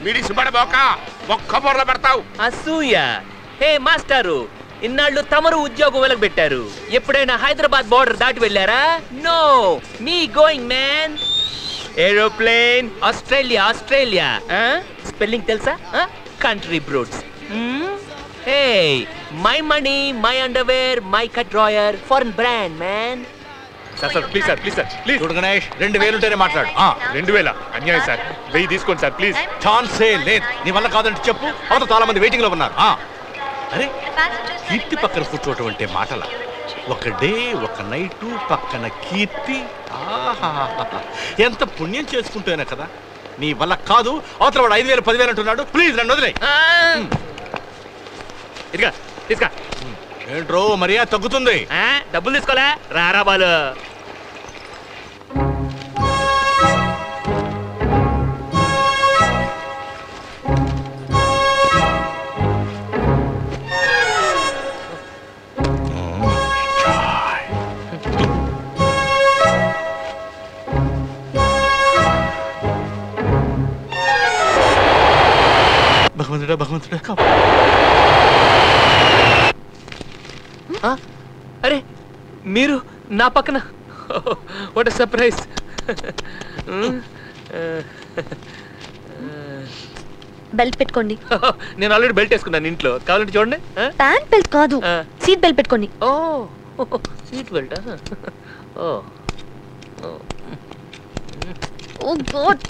మిడిసిపడబోక ఒక్క బొర్ర పెడతావు. అసూయ. హే మాస్టారు, ఇన్నాళ్ళు తమరు ఉద్యోగం వెలగ పెట్టారు. ఎప్పుడైనా హైదరాబాద్ బోర్డర్ దాటి వెళ్ళారా? No, me going man. Aeroplane. Australia. Spelling తెలుసా? Country brutes. Hey, my money, my underwear, my cut drawer, foreign brand man. Sir please sir, please sir, please. చూడు గణేష్, 2000 ఉంటేనే మాట్లాడు. 2000 అన్యాయం సార్, 1000 తీసుకోండి సార్ ప్లీజ్. ఛాన్సే లేదు. నీ వల్ల కాదంటే చెప్పు. అవతల చాలా మంది వెయిటింగ్ లో ఉన్నారు. అరే, కీర్తి పక్కన కూర్చోవటం అంటే మాటల. ఒక డే ఒక నైటు పక్కన కీర్తి. ఎంత పుణ్యం చేసుకుంటేనే కదా. నీ వల్ల కాదు. అవతల వాడు 5000 10,000 అంటున్నాడు. ప్లీజ్ నన్ను వదిలే. ఇదిగా తీసుకో. ఏంట్రో మర్యాద తగ్గుతుంది. డబ్బులు తీసుకోలే. రారా బాలు. భగవంతుడా. అరే, మీరు నా పక్కన. What surprise. బెల్ట్ పెట్టుకోండి. నేను ఆల్రెడీ బెల్ట్ వేసుకున్నాను ఇంట్లో. కావాలంటే చూడండి. ప్యాంట్ బెల్ట్ కాదు, సీట్ బెల్ట్ పెట్టుకోండి. ఓ, సీట్ బెల్ట్. ఓ గాడ్.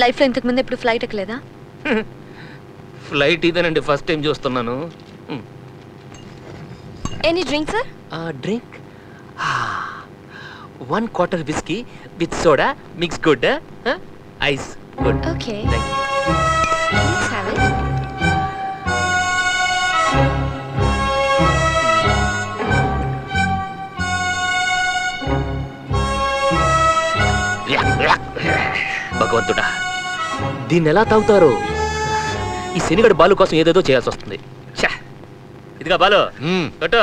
లైఫ్ లో ఇంతకు ముందు ఎప్పుడు ఫ్లైట్ ఎక్కలేదా? ఫ్లైట్ ఇదేనండి, ఫస్ట్ టైం చూస్తున్నాను. Any drink sir? Drink 1/4 whiskey with soda, mix good, ice good. Okay. Thank you. Let's have it. భగవంతుడా, దీన్ని ఎలా తాగుతారు? ఈ శనిగడ బాలు కోసం ఏదేదో చేయాల్సి వస్తుంది. ఇదిగా బాలు, కొట్టు.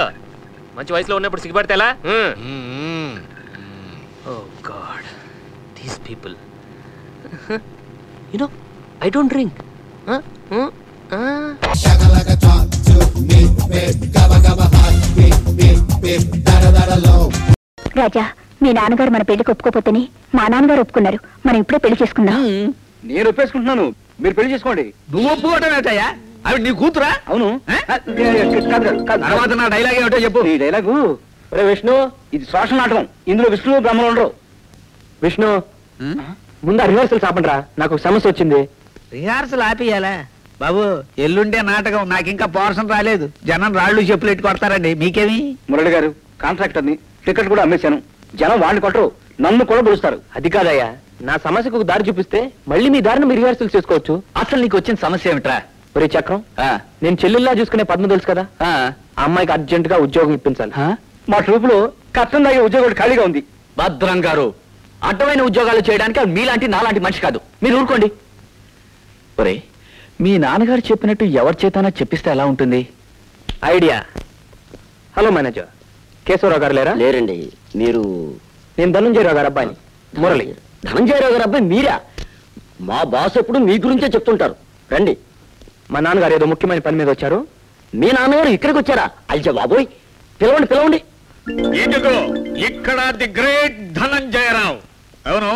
మంచి వయసులో ఉన్నప్పుడు సిగ్గుపడితే ఎలా? Oh God, these people. You know, I don't drink. Raja, మీ నాన్నగారు మన పెళ్లికి ఒప్పుకోపోతేనే మా నాన్నగారు ఒప్పుకున్నారు. మనం ఇప్పుడే పెళ్లి చేసుకుందాం. నేను ఒప్పేసుకుంటున్నాను, మీరు పెళ్లి చేసుకోండి. నువ్వు ఒప్పుకోవటం ఏంటయ్యా? అవి నీ కూతురా? అవును. తర్వాత నా డైలాగ్ ఏమిటో చెప్పు. ఈ డైలాగు, ఒరే విష్ణు, ఇది సోషల్ నాటకం. ఇందులో విష్ణు బ్రహ్మలు ఉండరు. విష్ణు, ముందు రిహార్సల్ ఆపండిరా, నాకు సమస్య వచ్చింది. రిహార్సల్ ఆపియాలా బాబు? ఎల్లుండే నాటకం, నాకు ఇంకా పోర్షన్ రాలేదు. జనం రాళ్ళు చెప్పులు ఎట్టు కొడతారండి. మీకేమి? మురళి గారు, కాంట్రాక్టర్ని, టికెట్ కూడా అమ్మేశాను. జనం వాడిని కొట్టరు, నన్ను కూడా పిలుస్తారు. అది కాదయ్యా, నా సమస్యకు ఒక దారి చూపిస్తే మళ్ళీ మీ దారిని మీరు రిహార్సల్ చేసుకోవచ్చు. అసలు నీకు వచ్చిన సమస్య ఏమిట్రా? ఒరే చక్రం, నేను చెల్లెల్లా చూసుకునే పద్మ తెలుసు కదా, ఆ అమ్మాయికి అర్జెంట్ గా ఉద్యోగం ఇప్పించాలి. మా ట్రూప్ లో కష్టం తాగే ఉద్యోగం ఖాళీగా ఉంది. భద్రం గారు, అడ్డమైన ఉద్యోగాలు చేయడానికి మీలాంటి నాలాంటి మనిషి కాదు. మీరు ఊరుకోండి. ఒరే, మీ నాన్నగారు చెప్పినట్టు ఎవరి చేతనా చెప్పిస్తే ఎలా ఉంటుంది? ఐడియా. హలో మేనేజర్, కేశవరావు గారు లేరా? లేరండి. మీరు? నేను ధనంజయరావు గారు అబ్బాయిని. మురళి. ధనంజయరావు గారు అబ్బాయి మీరా? మా బాస్ ఎప్పుడు మీ గురించే చెప్తుంటారు. రండి. మా నాన్నగారు ఏదో ముఖ్యమైన పని మీద వచ్చారు. మీ నాన్నగారు ఇక్కడికి వచ్చారా? అల్జా బాబోయ్, పిలవండి పిలవండి. ఇక్కడ ది గ్రేట్ ధనంజయరావు. అవును,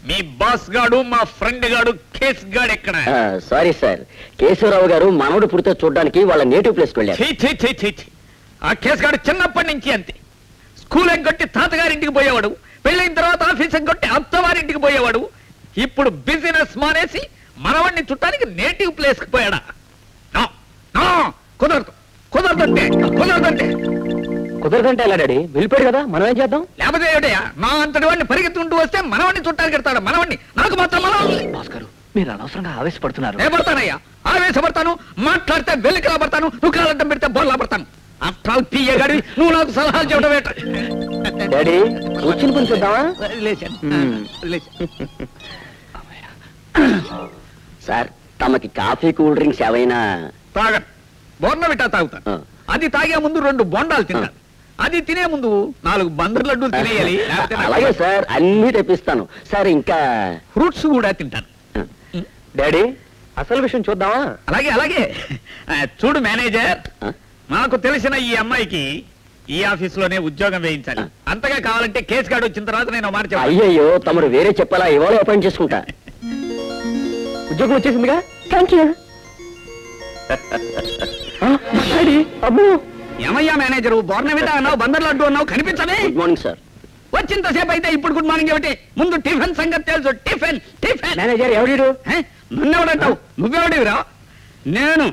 మీ బాస్ గాడు, మా ఫ్రెండ్ గాడు కేస్ గాడు ఎక్కడ? సారీ సార్, కేశవరావు గారు మనవడు పుడితే చూడడానికి వాళ్ళ నేటివ్ ప్లేస్కి వెళ్ళారు. ఆ కేసు గాడు చిన్నప్పటి నుంచి అంతే. స్కూల్ ఎగ్గొట్టి తాతగారింటికి పోయేవాడు, పెళ్ళైన తర్వాత ఆఫీస్ ఎగ్గొట్టి అత్తవారింటికి పోయేవాడు. ఇప్పుడు బిజినెస్ మానేసి మనవాడిని చుట్టానికి నేటివ్ ప్లేస్ కి పోయాడా? కుదరదు, కుదరదంటే కుదరదంటే కుదరదంటే ఎలా డాడీ? వెళ్ళిపోయాడు కదా, మనం ఏం చేద్దాం? లేకపోతే ఏమిటయ్యా, నా అంతటి వాడిని పరిగెత్తుకుంటూ వస్తే మనవాడిని చుట్టానికి ఎడతాడు. మనవాడిని నాకు మాత్రం బాస్ గారు, మీరు అనవసరంగా ఆవేశపడుతున్నారు. నేను పడతానయ్యా, ఆవేశపడతాను. మాట్లాడితే వెలికిలా పడతాను, నువ్వు కాలంటం పెడితే బొల్లా పడతాను. అట్టాల్ పియ్యగాడి నువ్వు నాకు సలహాలు చెప్పడం ఏంట? డాడీ, వచ్చిన పని చూద్దామా? సార్, తమకి కాఫీ కూల్ డ్రింక్స్ ఏవైనా? తాగను, బోర్నవిటా తాగుతాను. అది తాగే ముందు 2 బొండాలు తింటాను. అది తినే ముందు 4 బందర్ లడ్డూలు తినేయాలి. అలాగే సార్, అన్ని తెప్పిస్తాను సార్. ఇంకా ఫ్రూట్స్ కూడా తింటాను. డాడీ అసలు విషయం చూద్దామా? అలాగే అలాగే. చూడు మేనేజర్, నాకు తెలిసిన ఈ అమ్మాయికి ఈ ఆఫీసులోనే ఉద్యోగం వేయించాలి. అంతగా కావాలంటే కేసు కార్డు వచ్చిన తర్వాత నేను మాట చెప్పాలి. అయ్యయ్యో, తమరు వేరే చెప్పాలా? ఇవాళ అపాయింట్ చేసుకుంటా. ఉద్యోగం వచ్చేసిందిగా. Thank you. అబ్బో, ఏమయ్యా మేనేజరు, బోర్నవిటా అన్నావు, బందర్ లడ్డు అన్నావు, కనిపించలే. Good morning sir. వచ్చింతసేపు అయితే ఇప్పుడు గుడ్ మార్నింగ్ ఏమిటి? ముందు టిఫిన్ సంగతి తెలుసు. Tiffin tiffin. మేనేజర్ ఎవరు? నన్నెవడంటావు? నువ్వెవడివిరా? నేను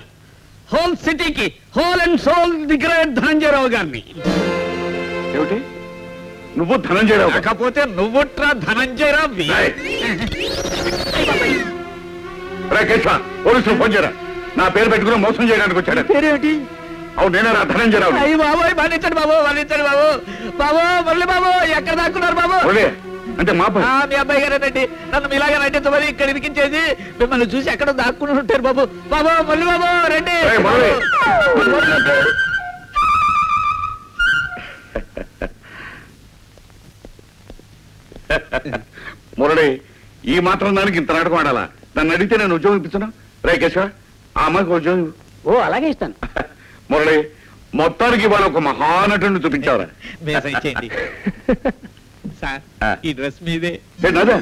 హోల్ సిటీకి whole and soul the great Dhananjayarao గారిని. ఏమిటి నువ్వు ధనంజయరావు? కాకపోతే నువ్వుట్రా ధనంజయరావు. పోలీసులు ఫోన్ చేయరా. నా పేరు పెట్టుకుని మోసం చేయడానికి వచ్చాడు. పేరేమిటి? అవును, నేనే రా ధనంజయరావు. అయ్యి బాబోయ్, మన్నించండి బాబు, మన్నించండి బాబు. బాబు మురళి బాబు, ఎక్కడ దాక్కున్నారు బాబు? అంటే మా మీ అబ్బాయి గారేనండి. నన్ను మీలాగా నటించమని ఇక్కడ ఇరికించేది. మిమ్మల్ని చూసి ఎక్కడ దాక్కుని ఉంటారు బాబు. బాబు మురళి బాబు రండి. మురళి, ఈ మాత్రం దానికి ఇంత నాటకం ఆడాలా? నన్ను అడిగితే నేను ఉద్యోగం ఇప్పించను. రే కేశవ, ఆ అమ్మాయికి ఉద్యోగం. ఓ అలాగే ఇస్తాను. మురళి, మొత్తానికి ఇవాళ ఒక మహానటుని చూపించావరా? సార్, ఈ డ్రెస్ మీదే ఏంటదే?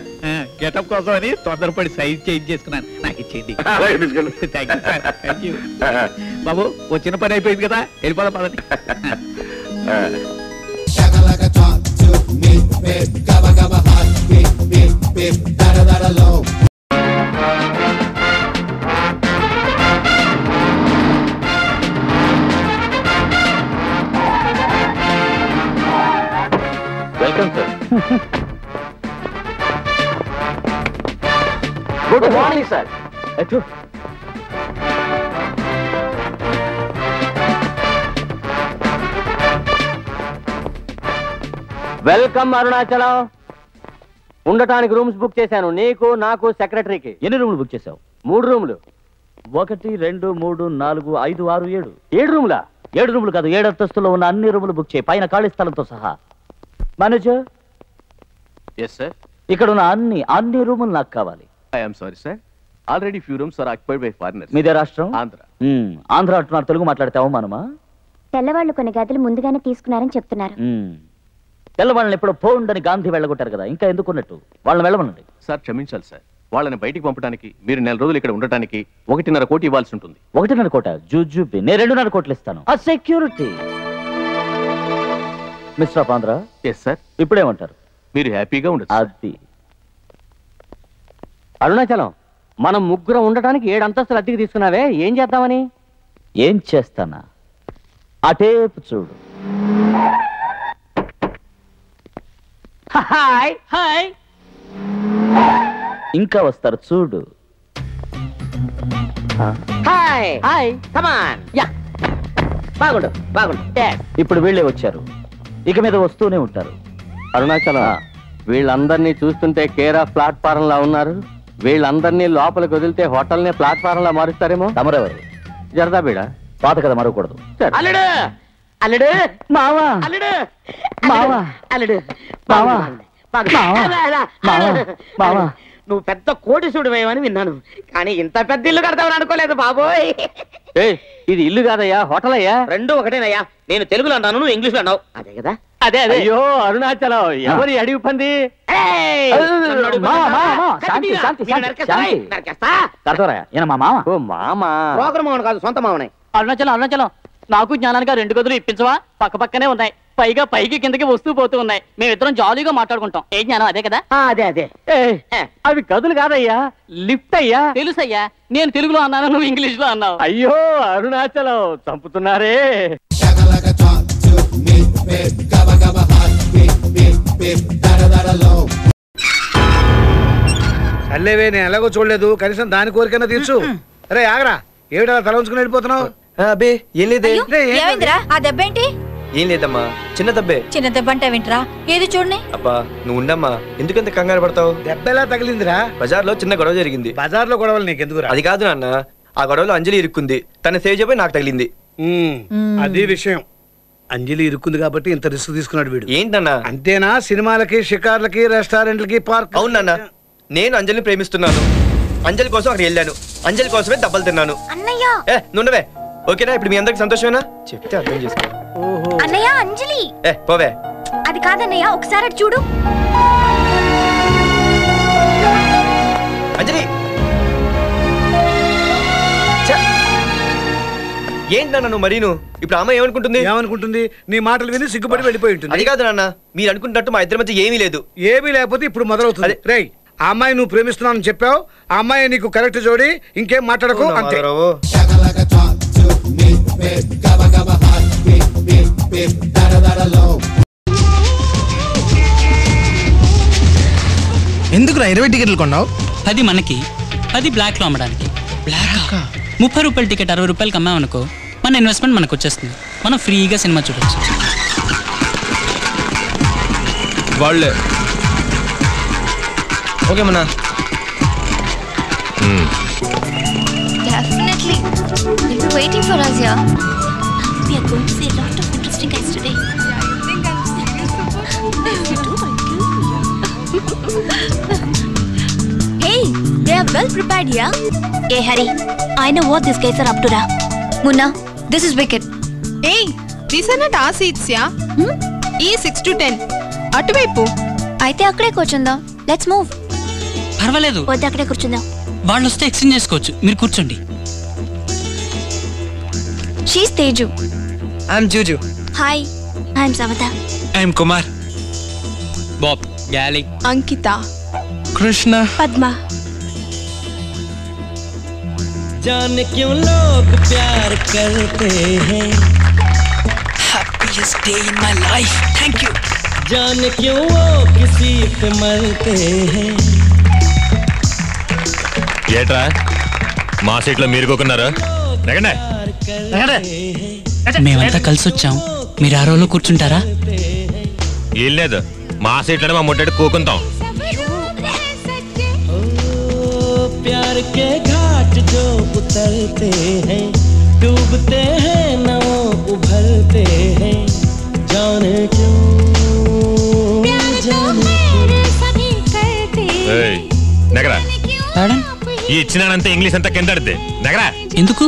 గెటప్ కోసం అని తొందరపడి సైజ్ చేంజ్ చేసుకున్నాను. నాకు ఇచ్చేయండి. అలాగే తీసుకెళ్ళు. Thank you sir, thank you. బాబు, ఓ చిన్న పని అయిపోయింది కదా, వెళ్ళిపోదాం పదండి. Welcome sir. Good morning sir. Welcome Arunachalam. ఉండటానికి రూమ్స్ బుక్ చేశాను, నీకు నాకు సెక్రటరీకి. ఎన్ని రూములు బుక్ చేసావు? 3 రూములు. 1 2 3 4 5 6 7. 7 రూములా? 7 రూములు కాదు, 7 అంతస్తులో ఉన్న అన్ని రూములు బుక్ చేయి, పైన ఖాళీ స్థలంతో సహా. Manager, yes sir. ఇక్కడ ఉన్న అన్ని రూములు నాకు కావాలి. I am sorry sir, already few rooms are occupied by foreigners. మీదే రాష్ట్రం? ఆంధ్ర. ఆంధ్ర అంటున్నారు, తెలుగు మాట్లాడితే అవమానమా? తెల్లవాళ్ళు కొన్ని గదులు ముందుగానే తీసుకున్నారని చెప్తున్నారు. తెల్లవాళ్ళని ఎప్పుడో పోండని గాంధీ వెళ్ళగొట్టారు కదా, ఇంకా ఎందుకున్నట్టు? వాళ్ళని వెళ్ళమనండి. సార్ క్షమించాలి సార్, వాళ్ళని బయటికి పంపడానికి మీరు 4 రోజులు ఇక్కడ ఉండటానికి 1.5 కోటి ఇవ్వాల్సి ఉంటుంది. 1.5 కోట? జూజూబి, నేను 2.5 కోట్లు ఇస్తాను. ఆ security. Mister of Andhra. Yes sir. ఇప్పుడేమంటారు? మీరు హ్యాపీగా ఉండదు. అది అరుణాచలం, మనం ముగ్గురం ఉండటానికి 7 అంతస్తులు అద్దెకి తీసుకున్నావే, ఏం చేద్దామని? ఏం చేస్తానా? ఆ టేపు చూడు. Hi hi. ఇంకా వస్తారు చూడు. Hi hi. కమాన్. యా, బాగుండు బాగుండు. ఇప్పుడు వీళ్ళే వచ్చారు, ఇక మీద వస్తూనే ఉంటారు. అరుణాచలం, వీళ్ళందరినీ చూస్తుంటే కేర్ ఆఫ్ ప్లాట్ఫారం లా ఉన్నారు. వీళ్ళందరినీ లోపలికి వదిలితే హోటల్ నే ప్లాట్ఫారం లా మారుస్తారేమో. తమరెవరు? జరదా బీడా. పాత కదా మరవకూడదు. అల్లుడు అల్లుడు మావా. అల్లుడు మావా. అల్లుడు మావా. మావా, నువ్వు పెద్ద కోటీసుడు వేయమని విన్నాను, కానీ ఇంత పెద్ద ఇల్లు కడతావని అనుకోలేదు బాబోయ్. ఇది ఇల్లు కాదయ్యా, హోటల్ అయ్యా. 2 ఒకటేనయ్యా. నేను తెలుగులో అన్నాను, నువ్వు ఇంగ్లీష్ లో అన్నావు. అదే కదా? అదే అదే. అయ్యో అరుణాచలం, ఎవరి అడిగి పంది? ఓ మామా. ప్రోగ్రామ్ మామను కాదు, సొంత మామనే. అరుణాచలం అరుణాచలం, నాకు జ్ఞానానికి 2 గదులు ఇప్పించవా? పక్క పక్కనే ఉన్నాయి, పైగా పైకి కిందకి వస్తూ పోతూ ఉన్నాయి. మేమిద్దరం జాలీగా మాట్లాడుకుంటాం. ఏ జ్ఞానం అదే కదా? అదే అదే. అవి గదులు కాదయ్యా, లిఫ్ట్ అయ్యా. తెలుసయ్యా, నేను తెలుగులో అన్నాను, నువ్వు ఇంగ్లీష్ లో అన్నావు. అయ్యో అరుణాచలం, చంపుతున్నారే. అల్లేవే, నేను ఎలాగో చూడలేదు, కనీసం దాని కోరికైనా తీర్చు. అరే ఆగరా, ఏమిటి అలా తల ఉంచుకుని వెళ్ళిపోతున్నావు? అబ్బే ఏం లేదే. ఏమైందిరా? ఆ దెబ్బ ఏంటి? ఏం లేదమ్మా, చిన్న దెబ్బే. చిన్న దెబ్బ అంటే వింటరా? ఏది చూడని. అబ్బా నువ్వు ఉండమ్మా, ఎందుకంత కంగారు పడతావు? దెబ్బ ఎలా తగిలిందిరా? బజార్లో చిన్న గొడవ జరిగింది. బజార్లో గొడవలు నీకెందుకురా? అది కాదు నాన్న, ఆ గొడవలో అంజలి ఇరుక్కుంది, తన సేజ్ అయిపోయి నాకు తగిలింది. అది విషయం. అంజలి ఇరుక్కుంది కాబట్టి ఇంత రిస్క్ తీసుకున్నాడు వీడు. ఏంటన్నా? అంతేనా? సినిమాలకి, షికార్లకి, రెస్టారెంట్లకి, పార్క్. అవునన్నా, నేను అంజలిని ప్రేమిస్తున్నాను. అంజలి కోసం అక్కడ వెళ్ళాను. అంజలి కోసమే దెబ్బలు తిన్నాను. అన్నయ్య నుండవే. ఓకేనా? ఇప్పుడు మీ అందరికి సంతోషమేనా? చెప్తే అర్థం చేసుకో. అన్నయ్య అంజలి. పోవే. అది కాదన్నయ్య, ఒకసారి అటు చూడు. అంజలి ఏంటన్నా నువ్వు మరీను? ఇప్పుడు అమ్మ ఏమనుకుంటుంది? నీ మాటలు విని సిగ్గుపడి వెళ్ళిపోయి ఉంటుంది. అది కాదు నాన్న, మీరు అనుకుంటున్నట్టు మా ఇద్దరి మధ్య ఏమీ లేదు. ఏమీ లేకపోతే ఇప్పుడు మొదలవుతుంది. రేయ్, ఆ అమ్మాయి నువ్వు ప్రేమిస్తున్నానని చెప్పావు. ఆ అమ్మాయి నీకు కరెక్ట్ జోడి, ఇంకేం మాట్లాడకు అంతే. ఎందుకురా 20 టికెట్లు కొన్నావు? 10 మనకి, 10 బ్లాక్ లో అమ్మడానికి. 30 రూపాయల టికెట్ 60 రూపాయలకి అమ్మామనుకో, మన ఇన్వెస్ట్మెంట్ మనకు వచ్చేస్తుంది. మనం ఫ్రీగా సినిమా చూడొచ్చు. వాళ్ళే okay Manna. Definitely. They'll be waiting for us here. We are going to see a lot of interesting guys today. Hey, they are well prepared here. Hey, Hari, I know what these guys are up to, Ra. Munna, this is wicked. Hey, these are not our seats, yeah? E 6 to 10. అటువైపు. అయితే అక్కడే కూర్చుందాం. Let's move. పర్వాలేదు. వద్దు, అక్కడే కూర్చుందాం. వాళ్ళు వస్తే ఎక్స్చేంజ్ చేసుకోవచ్చు. మీరు కూర్చోండి. She's Teju. I'm Juju. Hi, I'm Savita. I'm Kumar. Bob. Gali. Ankita. Krishna. Padma. जाने क्यों लोग प्यार करते हैं. Happiest day in my life. Thank you. जाने क्यों वो किसी पे मरते हैं. ఏట్రా మా సీట్లో మీరు కోకున్నారా? మేమంతా కలిసి వచ్చాం. మీరు ఆ రోజులో కూర్చుంటారా? ఏం లేదు, మా సీట్లోనే మా ముట్టడి కూకుంటాం. प्यार के घाट जो उतरते हैं, डूबते हैं न उभरते हैं. जाने क्यों నగరా ఈ ఇచ్చినానంత ఇంగ్లీష్ అంతా కిందడితే నగరా. ఎందుకు?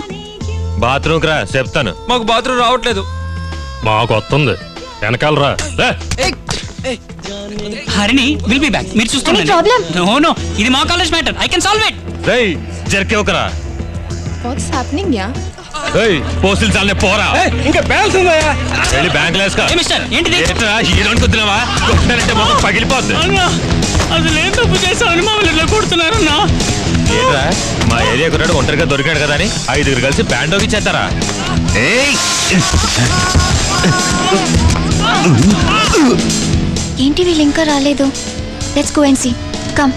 బాత్రూమ్కి రా, చెప్తాను. మాకు బాత్రూమ్ రావట్లేదు. మాకు వస్తుంది, వెనకాల రా. Harini will be back. మీరు చూసుకోండి. నో నో, ఇది మా college matter. I can solve it. రేయ్ జర్కే ఒకరా. What's happening, yeah? ఏయ్ పోస్టులు చాలనే పోరా. ఇంకా బ్యాలెన్స్ ఉందా? వెళ్ళి బ్యాంక్ లేస్కా. ఏ మిస్టర్, ఏంటిది? ఏంట్రా హీరోని కుద్దినావా? కొట్టానంటే మొహం పగిలిపోద్ది. అసలు ఏం తప్పు చేశామని మమ్మల్ని ఇట్లా కొడుతున్నారన్నా? ఏంట్రా మా ఏరియా కుర్రాడు ఒంటరిగా దొరికాడు కదా అని 5 కలిసి బ్యాండోకి ఇచ్చేస్తారా? ఏంటి వీళ్ళు ఇంకా రాలేదు? Let's go and see. Come.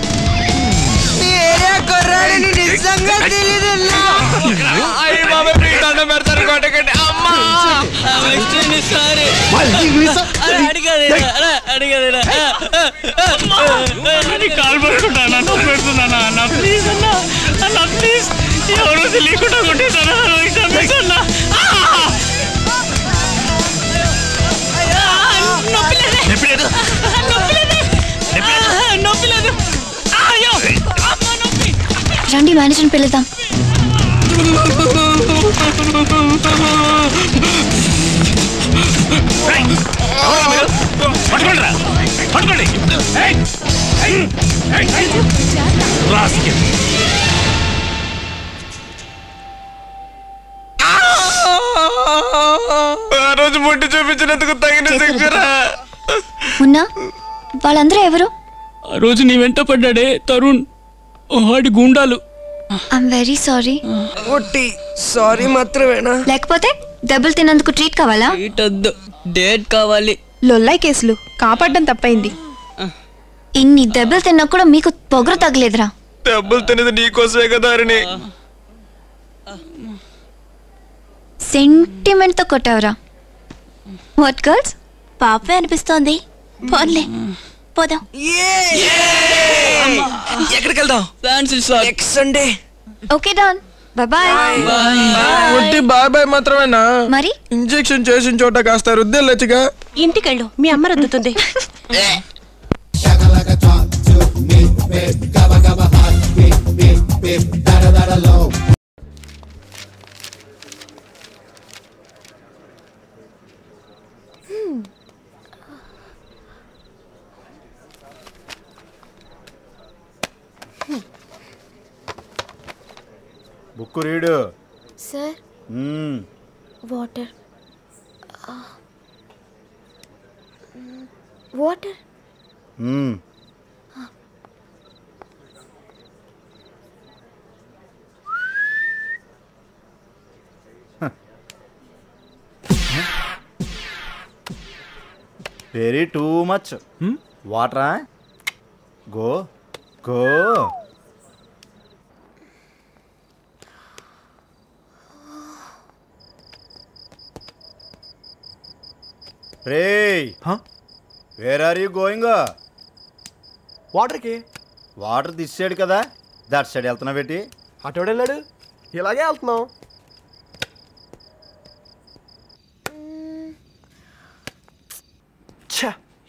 Call పడుకుంటానా? పెడుతున్నానా అన్న? ప్లీజ్ అన్న, అన్న ప్లీజ్, ఎవరో తెలియకుండా కొట్టేసానా? క్షమించన్నా. రండి, మేనేజర్ని పిలుద్దాం. ఆ రోజు ముట్టి చూపించినందుకు తగిన శిక్షరా. ఉన్నా వాళ్ళందరూ ఎవరు? ఆ రోజు నీ వెంట పడ్డాడే తరుణ్, వాడి గుండాలు. I'm very sorry. సారీ మాత్రమేనా? లేకపోతే దెబ్బలు తిన్నందుకు ట్రీట్ కావాలా? డేట్ కావాలి. లొల్లాయి కేసులు కాపాడడం తప్పైంది. ఇన్ని దెబ్బలు తిన్నా కూడా మీకు పొగరు తగ్గలేదురా? దెబ్బలు తినేది నీకోసమే కదా అరిని. సెంటిమెంట్ తో కొట్టావురా. వాట్ గర్ల్స్, పాపే అనిపిస్తోంది. పోన్లే, పోదాం. ఎక్కడికి వెళ్దాం? Fancy shop. Next Sunday. Okay done. ఒట్టి బాయ్ బాయ్ మాత్రమేనా? మరి ఇంజెక్షన్ చేసిన చోట కాస్త రుద్దెళ్ళొచ్చుగా. ఇంటికెళ్ళు, మీ అమ్మ రుద్దుతుంది. Book read. Sir water water. Very too much వాటరా. Go go. రేయ్, వేర్ ఆర్ యూ గోయింగ్? వాటర్కి. వాటర్ తీసాడు కదా, దట్ సైడ్ వెళ్తున్నా పెట్టి. అటు వెళ్ళాడు, ఇలాగే వెళ్తున్నాం.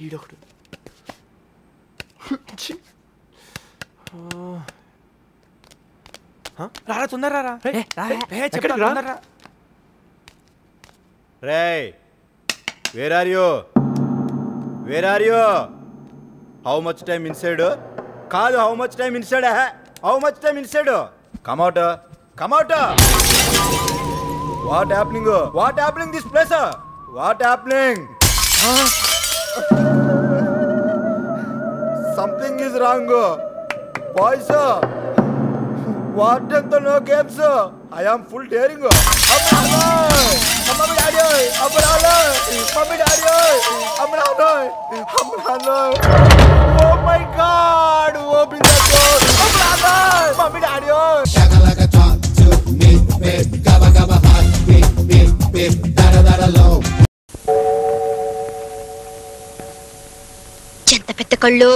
ఈడొకడు. రారా తొందరరా. రేయ్, where are you? Where are you? How much time inside? కాదు, how much time inside. How much time inside? Come out, come out. What happening? What happening this place? What happening? Something is wrong boys. What అంత no games. I am full daring. Oh my God! Open the door! Mommy, daddy! Shakalaka talk to me, babe. Gabba gabba hot, beep beep beep, dada dada low. ఎంత పెద్ద కళ్ళు.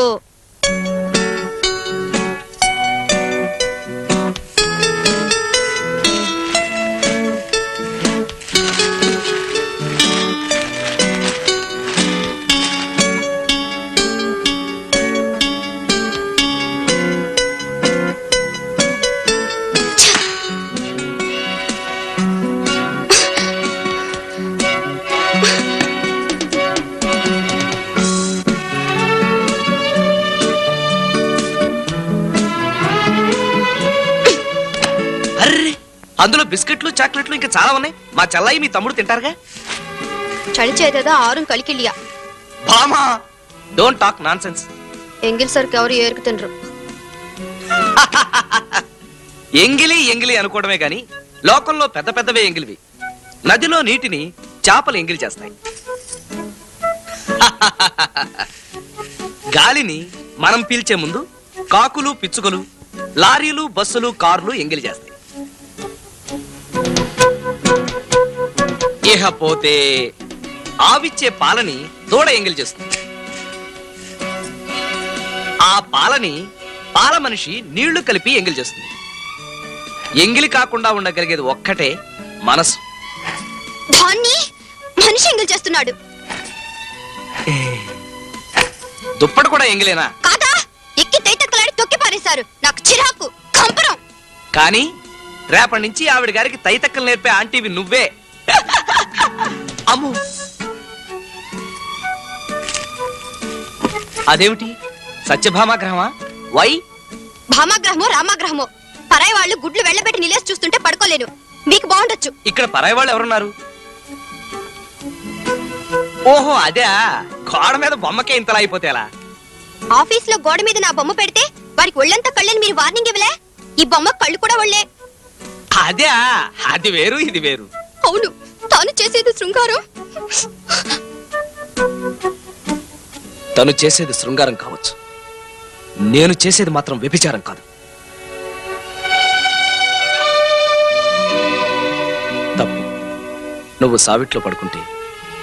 అందులో బిస్కెట్లు చాక్లెట్లు ఇంకా చాలా ఉన్నాయి. మా చెల్లాయి మీ తమ్ముడు తింటారుగా. చలి చేతదా ఆరు కలికిలియా. బామా, డోంట్ టాక్ నాన్సెన్స్. ఎంగిల్ సరికి ఎవరు ఏరుకు తినరు. ఎంగిలి ఎంగిలి అనుకోవడమే గాని లోకంలో పెద్ద పెద్దవే ఎంగిలివి. నదిలో నీటిని చేపలు ఎంగిలి చేస్తాయి. గాలిని మనం పీల్చే ముందు కాకులు పిచ్చుకలు, లారీలు బస్సులు కార్లు ఎంగిలి చేస్తాయి. ఇకపోతే ఆవిచ్చే పాలని దూడ ఎంగిలి చేస్తుంది. ఆ పాలని పాల మనిషి నీళ్లు కలిపి ఎంగిలి చేస్తుంది. ఎంగిలి కాకుండా ఉండగలిగేది ఒక్కటే మనసు. దాన్ని మనిషి ఎంగిలి చేస్తున్నాడు. దుప్పటి కూడా ఎంగిలేనా? కాదా, ఎక్కి తైతక్కలాడి తొక్కి పారేశారు. నాకు చిరాకు, కంపరం. కానీ రేపటి నుంచి ఆవిడ గారికి తైతక్కలు నేర్పే ఆంటీవి నువ్వే. అమ్ము, అదేమిటి సత్యభామాగ్రహమా? వై? భామాగ్రహమో రామాగ్రహమో, పరాయి వాళ్ళు గుడ్లు వెళ్ళబెట్టి నిలేసి చూస్తుంటే పడుకోలేను. మీకు బాగుండొచ్చు. ఇక్కడ పరాయి వాళ్ళు ఎవరున్నారు? ఓహో అదే, గోడ మీద బొమ్మకే ఇంతలా అయిపోతే ఎలా? ఆఫీస్ లో గోడ మీద నా బొమ్మ పెడితే వారికి ఒళ్ళంతా కళ్ళని మీరు వార్నింగ్ ఇవ్వలే. ఈ బొమ్మ కళ్ళు కూడా ఒళ్ళే. అదే, అది వేరు ఇది వేరు. అవును, తాను చేసేది శృంగారం. తను చేసేది శృంగారం కావచ్చు, నేను చేసేది మాత్రం వ్యభిచారం కాదు. తప్పు. నువ్వు సావిట్లో పడుకుంటే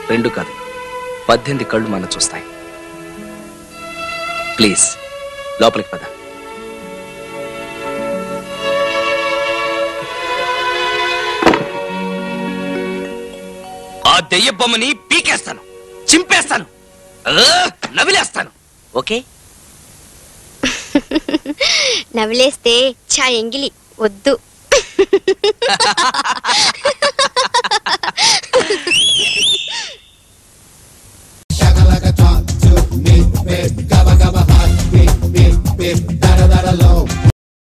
2 కాదు 18 కళ్ళు మన చూస్తాయి. ప్లీజ్ లోపలికి పద. ఆ దెయ్య బొమ్మని పీకేస్తాను, చింపేస్తాను, నవిలేస్తాను. ఓకే? నవిలేస్తే చా ఎంగిలి వద్దు.